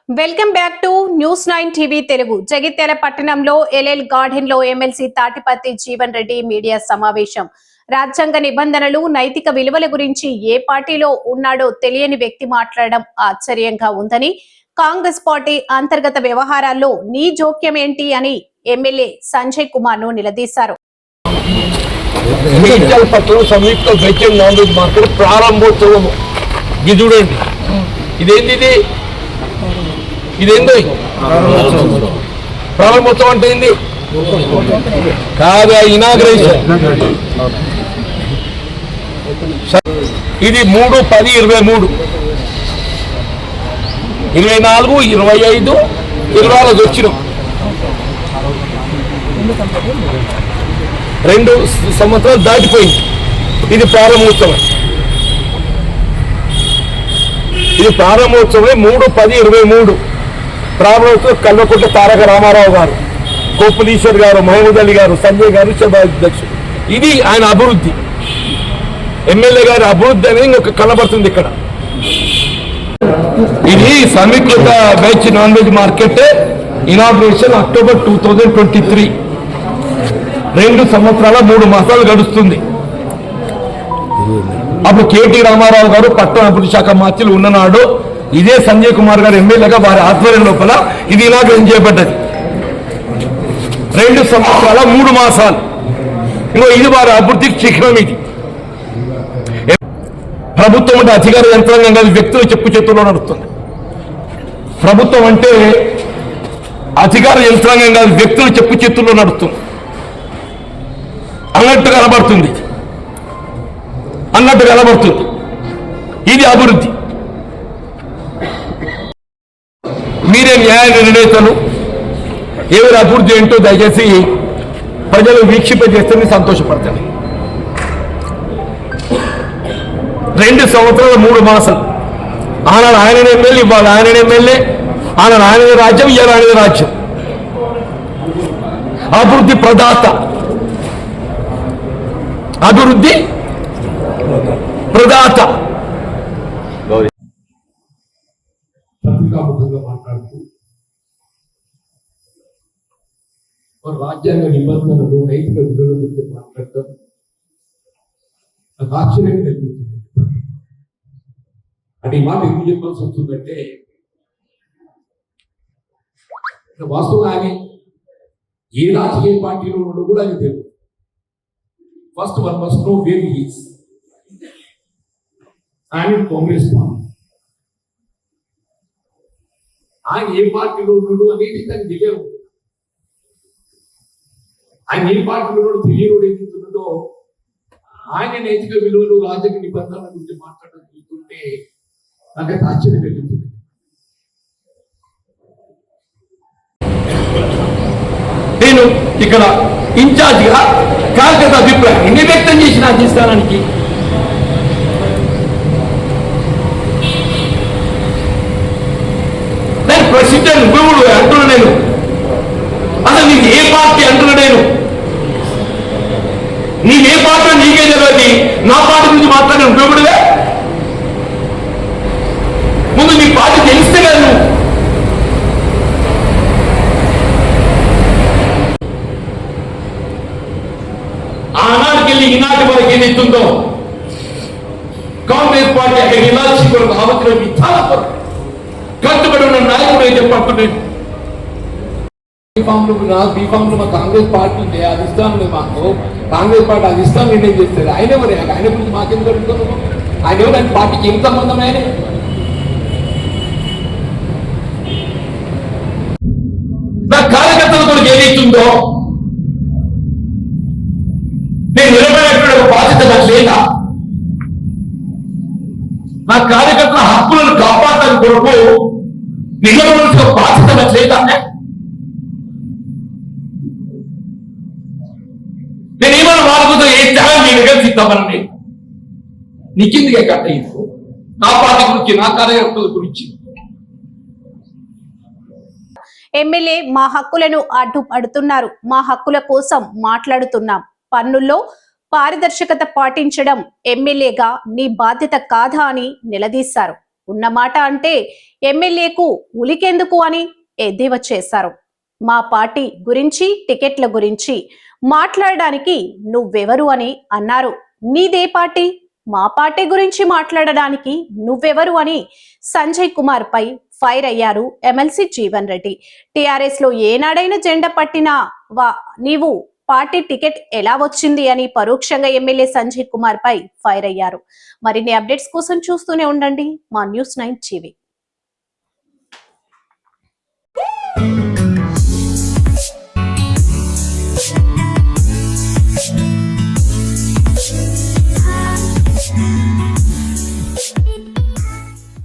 Welcome back to news 9 TV Telugu. Jagtial పట్టణంలో LL garden లో MLC Tatipatti Jeevan Reddy media సమావేశం. రాజ్యాంగ నిబంధనలు, నైతిక విలువల గురించి ఏ పార్టీలో ఉన్నాడో తెలియని వ్యక్తి మాట్లాడడం ఆశ్చర్యంగా ఉందని, కాంగ్రెస్ పార్టీ అంతర్గత వ్యవహారాల్లో నీ జోక్యం ఏంటి అని ఎమ్మెల్యే సంజయ్ కుమార్ ను నిలదీశారు. సంయుక్త వెజిటేరియన్ నాన్ వెజ్ మార్కెట్ ప్రారంభోత్సవం ఇది చూడండి. ఇదేంటి? ఇదేందో ప్రారంభోత్సవం అంటే ఏంది? కాదు, ఇనాగ్రేషన్. ఇది 3/10/23, 24, 25, 26 వచ్చినాం. 2 సంవత్సరాలు దాటిపోయింది. ఇది ప్రారంభోత్సవం. ఇది ప్రారంభోత్సవమే 3/10/23. ప్రారంభోత్సవం కల్వకుంట్ల తారక రామారావు గారు, గోపులీశ్వర్ గారు, మహమూద్ అలీ గారు, సంజయ్ గారు సభా అధ్యక్షుడు. ఇది ఆయన అభివృద్ధి, ఎమ్మెల్యే గారి అభివృద్ధి అనేది ఇంకొక కనబడుతుంది ఇక్కడ. ఇది సమీకృత veg non veg market inauguration October 2023. 2 సంవత్సరాల 3 మాసాలు గడుస్తుంది. అప్పుడు కేటీ రామారావు గారు పట్టణ అభివృద్ధి శాఖ మంత్రులు ఉన్ననాడు ఇదే సంజయ్ కుమార్ గారు ఎమ్మెల్యేగా వారి ఆధ్వర్యం లోపల ఇది ఇనాగ్రేషన్ చేయబడ్డది. 2 సంవత్సరాల 3 మాసాలు. ఇది వారి అభివృద్ధికి శిఖరం. ఇది ప్రభుత్వం అంటే అధికార యంత్రాంగం కాదు, వ్యక్తులు చెప్పు చేతుల్లో నడుస్తుంది. ప్రభుత్వం అంటే అధికార యంత్రాంగం కాదు, వ్యక్తులు చెప్పు చేతుల్లో నడుస్తుంది అన్నట్టు కనబడుతుంది. ఇది అభివృద్ధి. మీరే న్యాయ నిర్ణేతలు, ఎవరి అభివృద్ధి ఏంటో దయచేసి ప్రజలు వీక్షింపజేస్తే మీరు సంతోషపడతాను. 2 సంవత్సరాల 3 మాసాలు. ఆనాడు ఆయన ఎమ్మెల్యే, ఇవాళ ఆయన ఎమ్మెల్యే. ఆనాడు ఆయన రాజ్యం, ఇవాళ ఆయన రాజ్యం. అభివృద్ధి ప్రదాత, అభివృద్ధి ప్రదాత. పత్రికాముఖంగా మాట్లాడుతూ రాజ్యాంగ నిబంధనలు, నైతిక విలువల గురించి మాట్లాడటం నాకు ఆశ్చర్యం కలిగిస్తుంది. అంటే ఈ మాట ఎందుకు చెప్పాల్సి వస్తుందంటే, వాస్తవంగా ఆయన ఏ రాజకీయ పార్టీలో ఉండో కూడా ఆయన తెలియదు. First one must know where he is. ఆయన కాంగ్రెస్ పార్టీ. ఆయన ఏ పార్టీలో ఉన్నాడు అనేది దానికి తెలియదు. ఆయన ఏ పార్టీలో ఉన్నాడు తెలియడు ఏదైతుందో, ఆయన నైతిక విలువలు, రాజకీయ నిబంధనల గురించి మాట్లాడడం చూస్తుంటే నాకైతే ఆశ్చర్యం కలుగుతుంది. నేను ఇక్కడ ఇన్ఛార్జిగా కార్యకర్త అభిప్రాయాన్ని వ్యక్తం చేసిన అధిష్టానానికి నేను ప్రెసిడెంట్ వివుడు అంటున్నా. నేను అసలు నీకు ఏ పార్టీ అంటున్నా? నీకు ఏ పార్టీ నీకే తెలియదు. నా పార్టీ గురించి మాట్లాడిన వివుడుగా ముందు నీ పార్టీ తెలిస్తే కదా నువ్వు. ఆనాటికి వెళ్ళి ఈనాటి వరకు ఏదైతుందో కాంగ్రెస్ పార్టీ అక్కడ ఇలాచి కొరకు ఆవతిలో విధాన కొరకు కట్టుబడి ఉన్న నాయకుడు అయితే పట్టులేదు. బీఫామ్లు మా కాంగ్రెస్ పార్టీ ఉంటే అధిష్టానం మాకు కాంగ్రెస్ పార్టీ అధిష్టానం నిర్ణయం చేస్తుంది. ఆయన ఎవరు? ఆయన గురించి మాకెందుకు అడుగుతున్నాము? ఆయన ఎవరు? ఆయన పార్టీకి ఏం సంబంధం? ఆయన నా కార్యకర్తల కొరకు ఏదైతుందో నేను నిలబడేటువంటి ఒక బాధ్యత నాకు లేదా? నా కార్యకర్తల హక్కులను కాపాడటానికి కొరకు నిలబడాల్సిన బాధ్యత నాకు లేదా? నేనేమన్నా వాళ్ళ కోసం ఏ త్యాగం నీ దగ్గర సిద్ధామని నీకెందుకే కట్ట ఇది? నా పార్టీ గురించి, నా కార్యకర్తల గురించి. ఎమ్మెల్యే మా హక్కులను అడ్డుపడుతున్నారు, మా హక్కుల కోసం మాట్లాడుతున్నాం. పన్నుల్లో పారదర్శకత పాటించడం ఎమ్మెల్యేగా నీ బాధ్యత కాదా అని నిలదీశారు. ఉన్నమాట అంటే ఎమ్మెల్యేకు ఉలికెందుకు అని ఎద్దేవా చేశారు. మా పార్టీ గురించి టికెట్ల గురించి మాట్లాడడానికి నువ్వెవరు అని అన్నారు. నీదే పార్టీ, మా పార్టీ గురించి మాట్లాడడానికి నువ్వెవరు అని సంజయ్ కుమార్ పై ఫైర్ అయ్యారు ఎమ్మెల్సీ జీవన్ రెడ్డి. టిఆర్ఎస్ లో ఏనాడైనా జెండా పట్టినా నీవు పార్టీ టికెట్ ఎలా వచ్చింది అని పరోక్షంగా ఎమ్మెల్యే సంజయ్ కుమార్ పై ఫైర్ అయ్యారు. మరిన్ని అప్డేట్స్ కోసం చూస్తూనే ఉండండి మా న్యూస్ 9 టీవీ.